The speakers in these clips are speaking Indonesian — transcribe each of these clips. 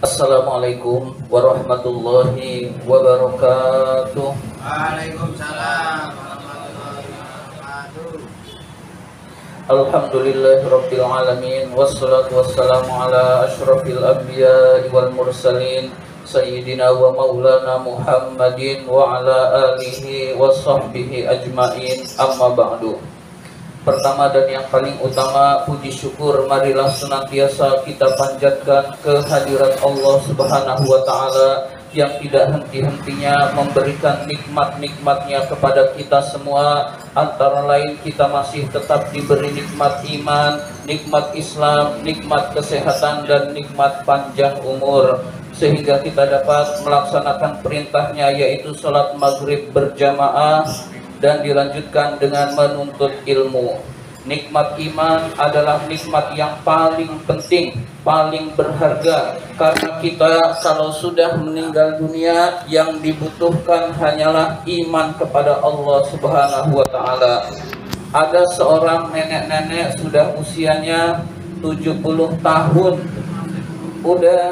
Assalamualaikum warahmatullahi wabarakatuh. Waalaikumsalam warahmatullahi wabarakatuh. Alhamdulillahirabbil alamin wassalatu wassalamu ala asyrafil anbiya'i wal mursalin sayyidina wa maulana Muhammadin wa ala alihi wa sahbihi ajmain, amma ba'du. Pertama dan yang paling utama, puji syukur marilah senantiasa kita panjatkan kehadirat Allah Subhanahu wa Ta'ala yang tidak henti-hentinya memberikan nikmat-nikmatnya kepada kita semua. Antara lain kita masih tetap diberi nikmat iman, nikmat Islam, nikmat kesehatan, dan nikmat panjang umur, sehingga kita dapat melaksanakan perintahnya, yaitu sholat maghrib berjamaah dan dilanjutkan dengan menuntut ilmu. Nikmat iman adalah nikmat yang paling penting, paling berharga, karena kita kalau sudah meninggal dunia yang dibutuhkan hanyalah iman kepada Allah Subhanahu wa Ta'ala. Ada seorang nenek-nenek sudah usianya 70 tahun, udah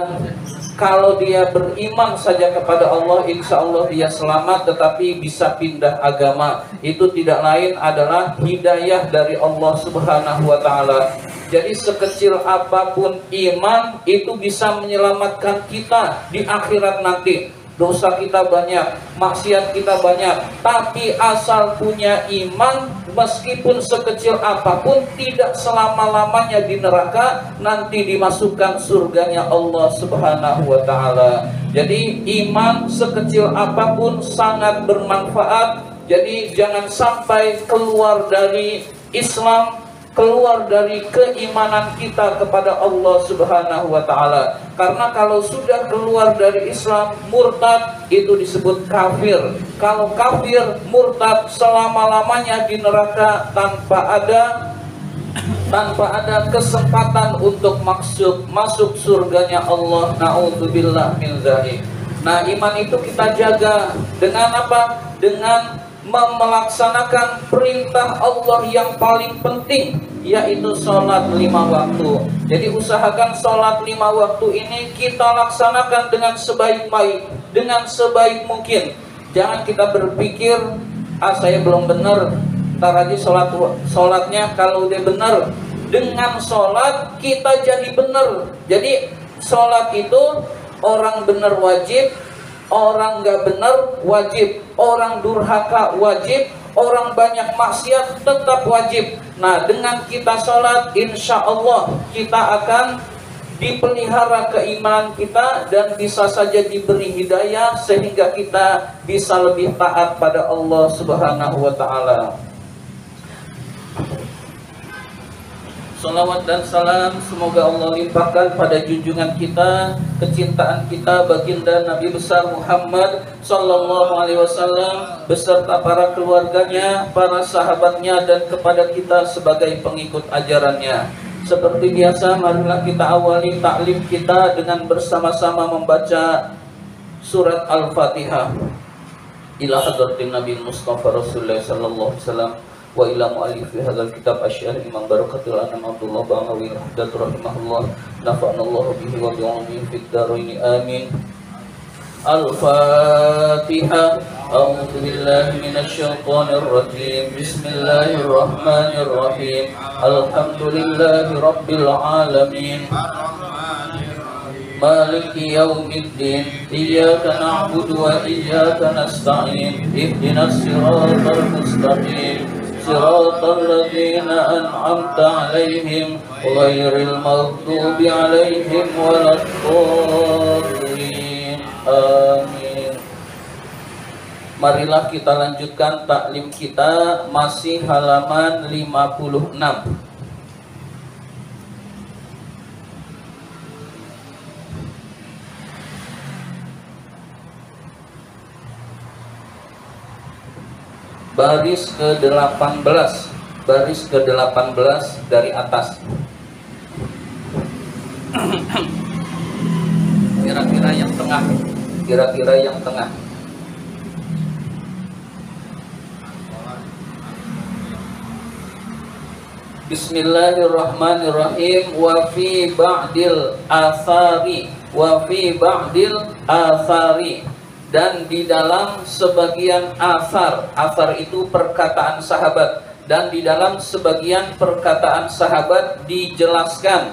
kalau dia beriman saja kepada Allah, insya Allah dia selamat, tetapi bisa pindah agama. Itu tidak lain adalah hidayah dari Allah Subhanahu wa Ta'ala. Jadi sekecil apapun iman itu bisa menyelamatkan kita di akhirat nanti. Dosa kita banyak, maksiat kita banyak, tapi asal punya iman, meskipun sekecil apapun, tidak selama-lamanya di neraka, nanti dimasukkan surganya Allah Subhanahu wa Ta'ala. Jadi iman sekecil apapun sangat bermanfaat. Jadi jangan sampai keluar dari Islam, keluar dari keimanan kita kepada Allah Subhanahu wa Ta'ala. Karena kalau sudah keluar dari Islam, murtad, itu disebut kafir. Kalau kafir, murtad, selama-lamanya di neraka tanpa ada kesempatan untuk masuk surganya Allah. Na'udzubillah min dzalik. Nah, iman itu kita jaga dengan apa? Dengan melaksanakan perintah Allah yang paling penting, yaitu sholat 5 waktu. Jadi usahakan sholat 5 waktu ini kita laksanakan dengan sebaik-baik, dengan sebaik mungkin. Jangan kita berpikir, saya belum benar, ntar lagi sholatnya kalau udah benar. Dengan sholat kita jadi benar. Jadi sholat itu orang benar wajib, orang nggak benar wajib, orang durhaka wajib, orang banyak maksiat tetap wajib. Nah, dengan kita sholat, insya Allah kita akan dipelihara keimanan kita dan bisa saja diberi hidayah sehingga kita bisa lebih taat pada Allah Subhanahu wa Ta'ala. Salawat dan salam semoga Allah limpahkan pada junjungan kita, kecintaan kita baginda Nabi besar Muhammad sallallahu alaihi wasallam beserta para keluarganya, para sahabatnya, dan kepada kita sebagai pengikut ajarannya. Seperti biasa, marilah kita awali taklim kita dengan bersama-sama membaca surat Al-Fatihah. Ila hadratin Nabi Mustafa Rasulullah sallallahu alaihi wasallam wa ila mu'allifi hadzal kitab asy-syarih Imam Barakatul Anam Abdullah Ba'awi rahimahullah, nafa'anallahu bihi wa bi'ulumihi fid dharain amin. Al-Fatihah. A'udzu billahi minasy syaithanir rajim. Bismillahirrahmanirrahim. Alhamdulillahi rabbil alamin. Maliki yaumiddin. Iyyaka na'budu wa iyyaka nasta'in. Ihdinas siratal mustaqim. صراط الذين أنعمت عليهم غير المغضوب عليهم ولا الضالين. Amin. Marilah kita lanjutkan taklim kita, masih halaman 56. Baris ke-18, baris ke-18 dari atas. Kira-kira yang tengah, kira-kira yang tengah. Bismillahirrahmanirrahim. Wa fi ba'dil athari wa fi ba'dil athari, dan di dalam sebagian athar itu perkataan sahabat, dan di dalam sebagian perkataan sahabat dijelaskan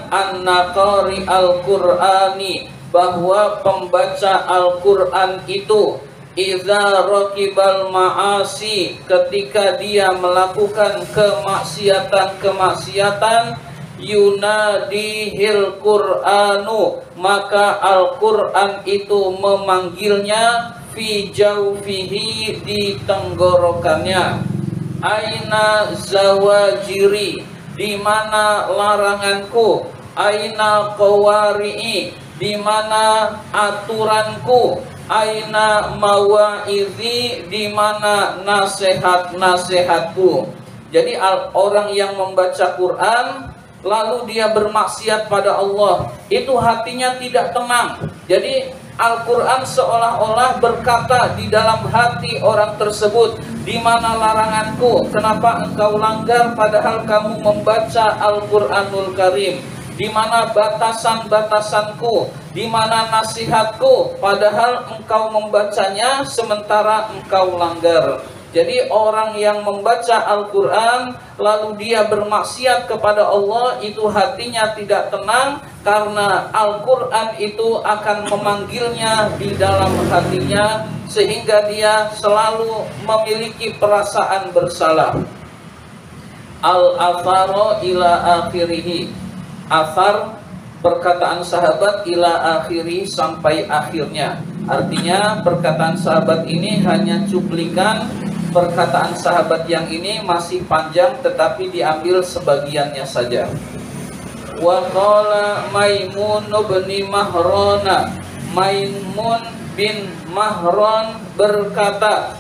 anna qari al-Qur'ani, bahwa pembaca Al-Qur'an itu idza raqibal ma'asi, ketika dia melakukan kemaksiatan yunadihil Qur'anu, maka Al-Qur'an itu memanggilnya fi jawfihi, di tenggorokannya. Aina zawajiri, di mana laranganku. Aina qawari'i, di mana aturanku. Aina mawaizi, di mana nasihat-nasihatku. Jadi orang yang membaca Quran lalu dia bermaksiat pada Allah, itu hatinya tidak tenang. Jadi Al-Quran seolah-olah berkata di dalam hati orang tersebut, di mana laranganku, kenapa engkau langgar padahal kamu membaca Al-Quranul Karim? Di mana batasan-batasanku, di mana nasihatku, padahal engkau membacanya sementara engkau langgar. Jadi orang yang membaca Al-Quran lalu dia bermaksiat kepada Allah, itu hatinya tidak tenang, karena Al-Quran itu akan memanggilnya di dalam hatinya, sehingga dia selalu memiliki perasaan bersalah. Al-atharo ila akhirihi, athar perkataan sahabat ila akhiri, sampai akhirnya. Artinya perkataan sahabat ini hanya cuplikan. Perkataan sahabat yang ini masih panjang, tetapi diambil sebagiannya saja. Wa qala Maimun bin Mahran, Maimun bin Mahran berkata,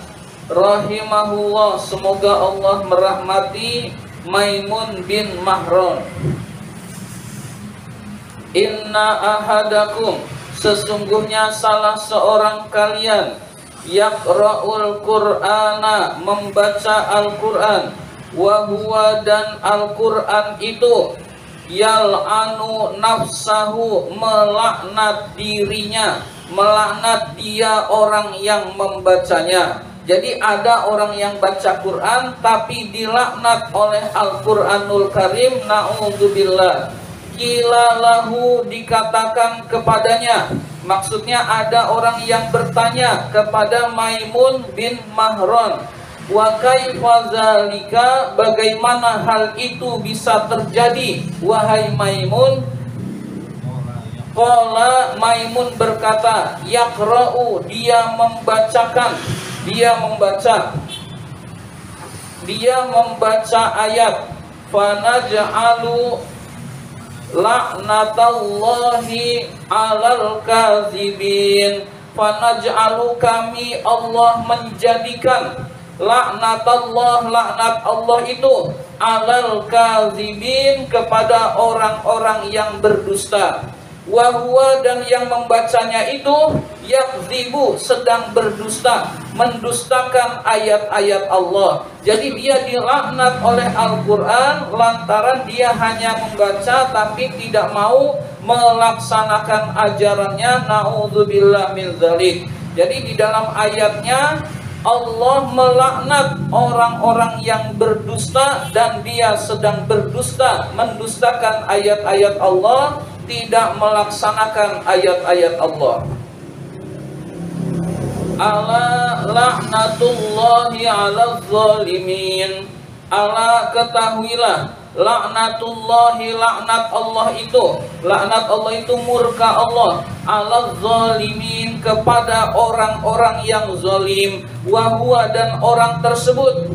rahimahullah, semoga Allah merahmati Maimun bin Mahran, inna ahadakum, sesungguhnya salah seorang kalian, yaqra'ul Qur'ana, membaca Al-Quran, wa huwa, dan Al-Quran itu, yal'anu nafsahu, melaknat dirinya, melaknat dia orang yang membacanya. Jadi ada orang yang baca Quran tapi dilaknat oleh Al-Quranul Karim, na'udzubillah. Qila lahu, dikatakan kepadanya, maksudnya ada orang yang bertanya kepada Maimun bin Mahran, wa kaifa zalika, bagaimana hal itu bisa terjadi wahai Maimun? Qala, Maimun berkata, yaqra'u, dia membacakan, dia membaca ayat, fanaj'alu laknatallahi alal kazibin, fanaj'alu, kami Allah menjadikan, laknatallah, laknat Allah itu, alal kazibin, kepada orang-orang yang berdusta. Wa huwa, dan yang membacanya itu, yakzibu, sedang berdusta, mendustakan ayat-ayat Allah. Jadi dia dilaknat oleh Al-Quran lantaran dia hanya membaca tapi tidak mau melaksanakan ajarannya. Na'udzubillah min dzalik. Jadi di dalam ayatnya Allah melaknat orang-orang yang berdusta, dan dia sedang berdusta, mendustakan ayat-ayat Allah, tidak melaksanakan ayat-ayat Allah. Ala laknatullahi ala zalimin, ala, ketahuilah, laknatullahi, laknat Allah itu murka Allah, ala zalimin, kepada orang-orang yang zalim, wa huwa, dan orang tersebut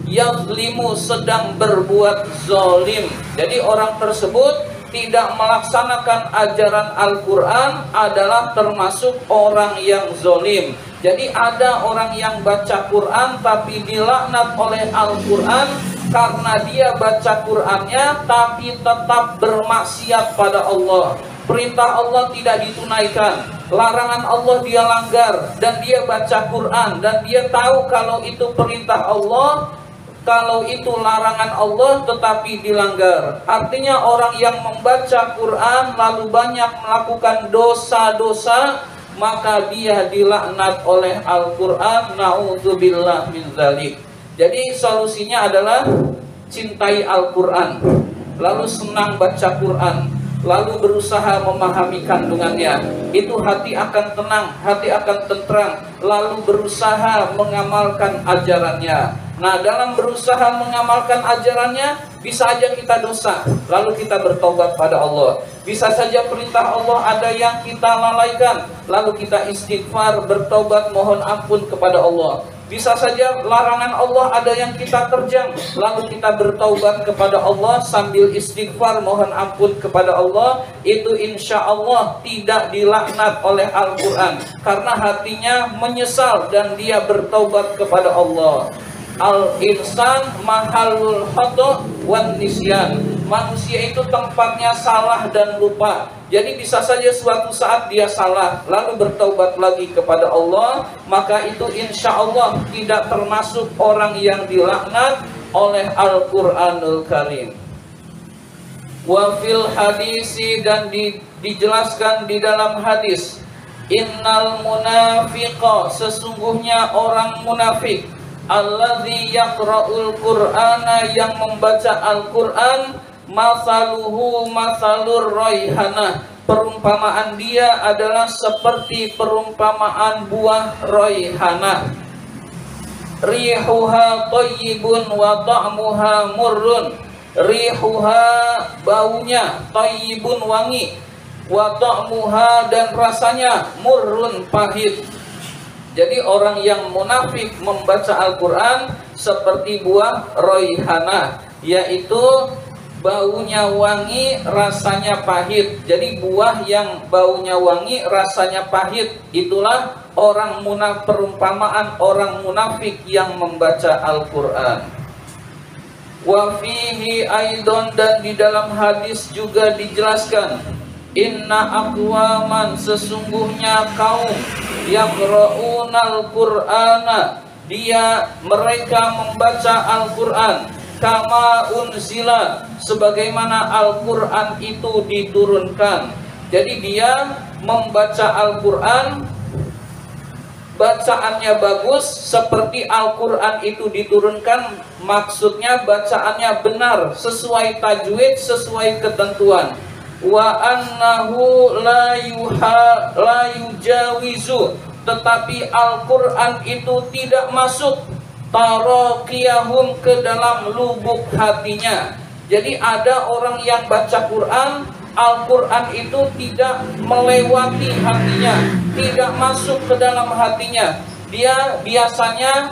yazlimu, sedang berbuat zalim. Jadi orang tersebut tidak melaksanakan ajaran Al-Quran adalah termasuk orang yang zalim. Jadi ada orang yang baca Quran tapi dilaknat oleh Al-Quran karena dia baca Qurannya tapi tetap bermaksiat pada Allah. Perintah Allah tidak ditunaikan, larangan Allah dia langgar, dan dia baca Quran dan dia tahu kalau itu perintah Allah, kalau itu larangan Allah tetapi dilanggar. Artinya orang yang membaca Quran lalu banyak melakukan dosa-dosa, maka dia dilaknat oleh Al-Quran. Na'udzubillah min dzalik. Jadi solusinya adalah cintai Al-Quran, lalu senang baca Quran, lalu berusaha memahami kandungannya. Itu hati akan tenang, hati akan tenteram, lalu berusaha mengamalkan ajarannya. Nah, dalam berusaha mengamalkan ajarannya, bisa aja kita dosa, lalu kita bertobat pada Allah. Bisa saja perintah Allah ada yang kita lalaikan, lalu kita istighfar, bertobat, mohon ampun kepada Allah. Bisa saja larangan Allah ada yang kita terjang, lalu kita bertaubat kepada Allah sambil istighfar, mohon ampun kepada Allah. Itu insya Allah tidak dilaknat oleh Al-Quran, karena hatinya menyesal dan dia bertaubat kepada Allah. Al-insan mahalul khata' wan nisyan. Manusia itu tempatnya salah dan lupa. Jadi bisa saja suatu saat dia salah lalu bertaubat lagi kepada Allah, maka itu insya Allah tidak termasuk orang yang dilaknat oleh Al-Quranul Karim. Wa fil hadisi, dan dijelaskan di dalam hadis, innal munafiqa, sesungguhnya orang munafik, alladzi yaqra'ul Qur'ana, yang membaca Al-Qur'an, masaluhu masalur raihanah, perumpamaan dia adalah seperti perumpamaan buah raihanah. Rihuha thayyibun wa ta'muha murrun. Rihuha, baunya, thayyibun, wangi, wa ta'muha, dan rasanya, murrun, pahit. Jadi orang yang munafik membaca Al-Quran seperti buah raihanah, yaitu baunya wangi, rasanya pahit. Jadi buah yang baunya wangi, rasanya pahit, itulah orang perumpamaan orang munafik yang membaca Al-Quran. Wa fihi aidon, dan di dalam hadis juga dijelaskan, inna aqwaman, sesungguhnya kaum, yaqra'unal Qur'ana, mereka membaca Al-Quran, kama unzila, sebagaimana Al-Quran itu diturunkan. Jadi dia membaca Al-Quran, bacaannya bagus seperti Al-Quran itu diturunkan, maksudnya bacaannya benar, sesuai tajwid, sesuai ketentuan. Wa annahu la yujawizu, tetapi Al-Quran itu tidak masuk taraqiyahum, ke dalam lubuk hatinya. Jadi ada orang yang baca Quran, Al-Quran itu tidak melewati hatinya, tidak masuk ke dalam hatinya. Dia biasanya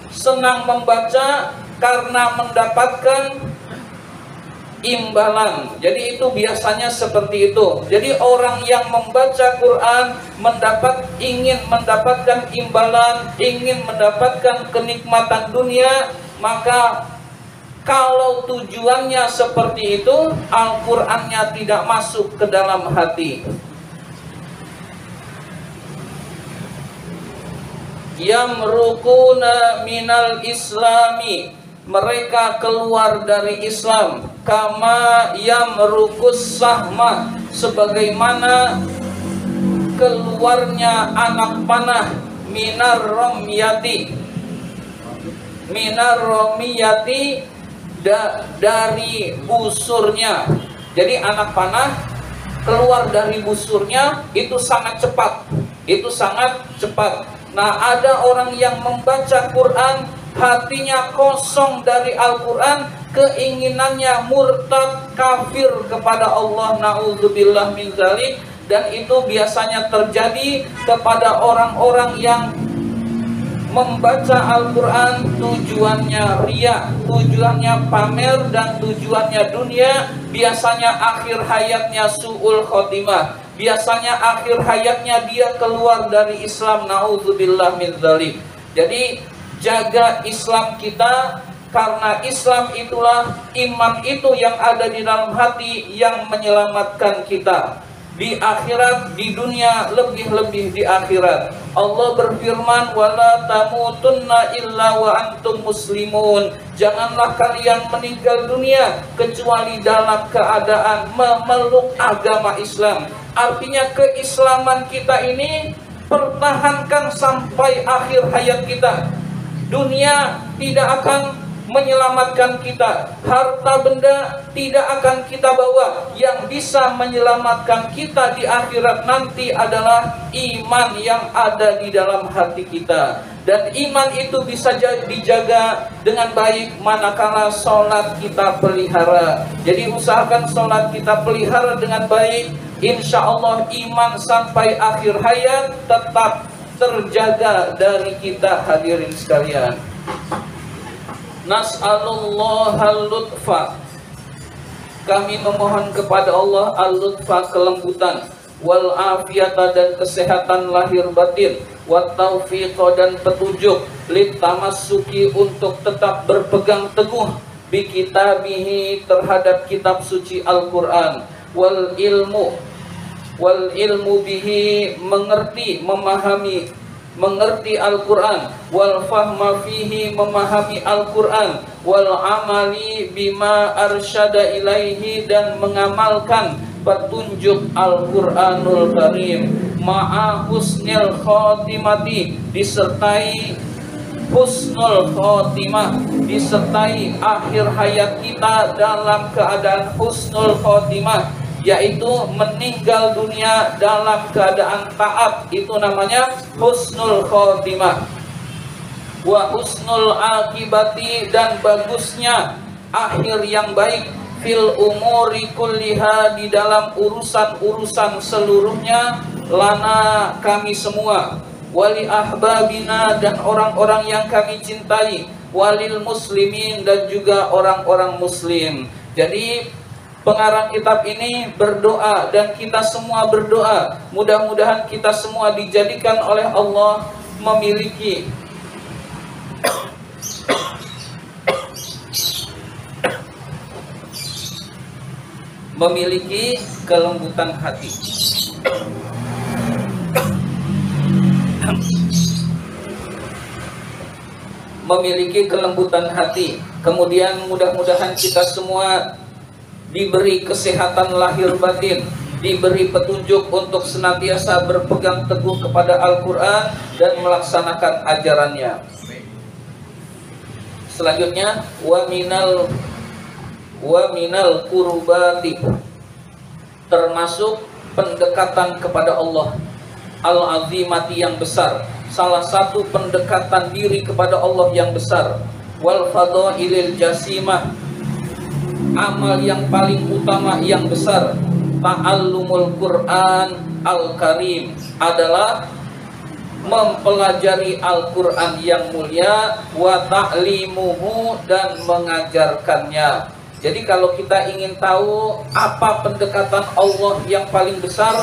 senang membaca karena mendapatkan imbalan. Jadi itu biasanya seperti itu. Jadi orang yang membaca Quran ingin mendapatkan imbalan, ingin mendapatkan kenikmatan dunia, maka kalau tujuannya seperti itu, Al-Qur'annya tidak masuk ke dalam hati. Yamruquna minal islami, mereka keluar dari Islam, kama yamruqus sahma, sebagaimana keluarnya anak panah, minar romiyati, dari busurnya. Jadi anak panah keluar dari busurnya itu sangat cepat, Nah, ada orang yang membaca Quran, hatinya kosong dari Al-Quran, keinginannya murtad, kafir kepada Allah, na'udzubillah min dzalik. Dan itu biasanya terjadi kepada orang-orang yang membaca Al-Quran tujuannya riya, tujuannya pamer, dan tujuannya dunia. Biasanya akhir hayatnya su'ul khotimah, biasanya akhir hayatnya dia keluar dari Islam, na'udzubillah min dzalik. Jadi jaga Islam kita, karena Islam itulah, iman itu yang ada di dalam hati yang menyelamatkan kita. di akhirat, di dunia, lebih-lebih di akhirat. Allah berfirman, wala tamutunna illa wa antum muslimun. Janganlah kalian meninggal dunia kecuali dalam keadaan memeluk agama Islam. Artinya keislaman kita ini pertahankan sampai akhir hayat kita. Dunia tidak akan menyelamatkan kita, harta benda tidak akan kita bawa. Yang bisa menyelamatkan kita di akhirat nanti adalah iman yang ada di dalam hati kita. Dan iman itu bisa dijaga dengan baik manakala sholat kita pelihara. Jadi usahakan sholat kita pelihara dengan baik. Insya Allah iman sampai akhir hayat tetap terjaga dari kita, hadirin sekalian. Nas'alullah al-lutfa. Kami memohon kepada Allah al-lutfa, kelembutan, wal afiyata, dan kesehatan lahir batin, wat taufiqa, dan petunjuk, lit tamassuki, untuk tetap berpegang teguh, bi kitabihi, terhadap kitab suci Al-Quran, wal ilmu bihi, mengerti, memahami, mengerti Al-Quran, wal fahma fihi, memahami Al-Quran, wal amali bima arsyada ilaihi, dan mengamalkan petunjuk Al-Quranul Karim, ma'a husnil khotimati, disertai husnul khotimah, disertai akhir hayat kita dalam keadaan husnul khotimah, yaitu meninggal dunia dalam keadaan taat. Itu namanya husnul khotimah. Wa husnul akibati, dan bagusnya akhir yang baik, fil umuri kulliha, di dalam urusan-urusan seluruhnya, lana, kami semua, wali ahbabina, dan orang-orang yang kami cintai, walil muslimin, dan juga orang-orang muslim. Jadi pengarang kitab ini berdoa, dan kita semua berdoa, mudah-mudahan kita semua dijadikan oleh Allah memiliki kelembutan hati. Memiliki kelembutan hati. Kemudian mudah-mudahan kita semua diberi kesehatan lahir batin, diberi petunjuk untuk senantiasa berpegang teguh kepada Al-Quran dan melaksanakan ajarannya. Selanjutnya, wa minal qurbati, termasuk pendekatan kepada Allah, al-azimati, yang besar. Salah satu pendekatan diri kepada Allah yang besar, wal fadailil jasimah, amal yang paling utama yang besar, ta'allumul Quran al-Karim, adalah mempelajari Al-Quran yang mulia, wa ta'limuhu, dan mengajarkannya. Jadi kalau kita ingin tahu apa pendekatan Allah yang paling besar,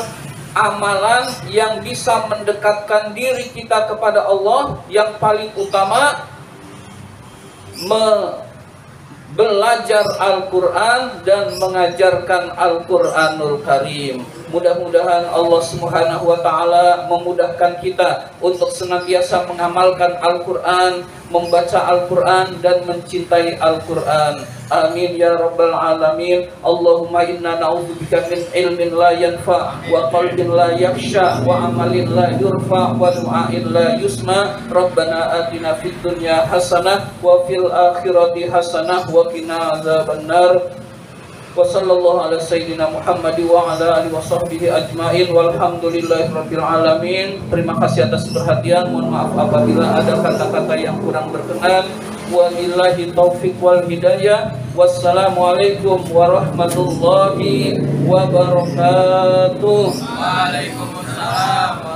amalan yang bisa mendekatkan diri kita kepada Allah yang paling utama, belajar Al-Quran dan mengajarkan Al-Quranul Karim. Mudah-mudahan Allah Subhanahu wa Ta'ala memudahkan kita untuk senantiasa mengamalkan Al-Quran, membaca Al-Quran, dan mencintai Al-Quran. Amin ya rabbal alamin. Allahumma inna na'udzubika min ilmin la yanfa, wa qalbin la yakhsha, wa amalin la yurfa, wa du'ain la yusma. Rabbana atina fid dunya hasanah wa fil akhirati hasanah wa qina adzabannar. Wa sallallahu ala sayyidina Muhammad wa ala alihi wa sahbihi ajmain, walhamdulillahi rabbil alamin. Terima kasih atas perhatian. Mohon maaf apabila ada kata-kata yang kurang berkenan. Wabillahi taufiq wal hidayah. Wassalamualaikum warahmatullahi wabarakatuh. Waalaikumsalam.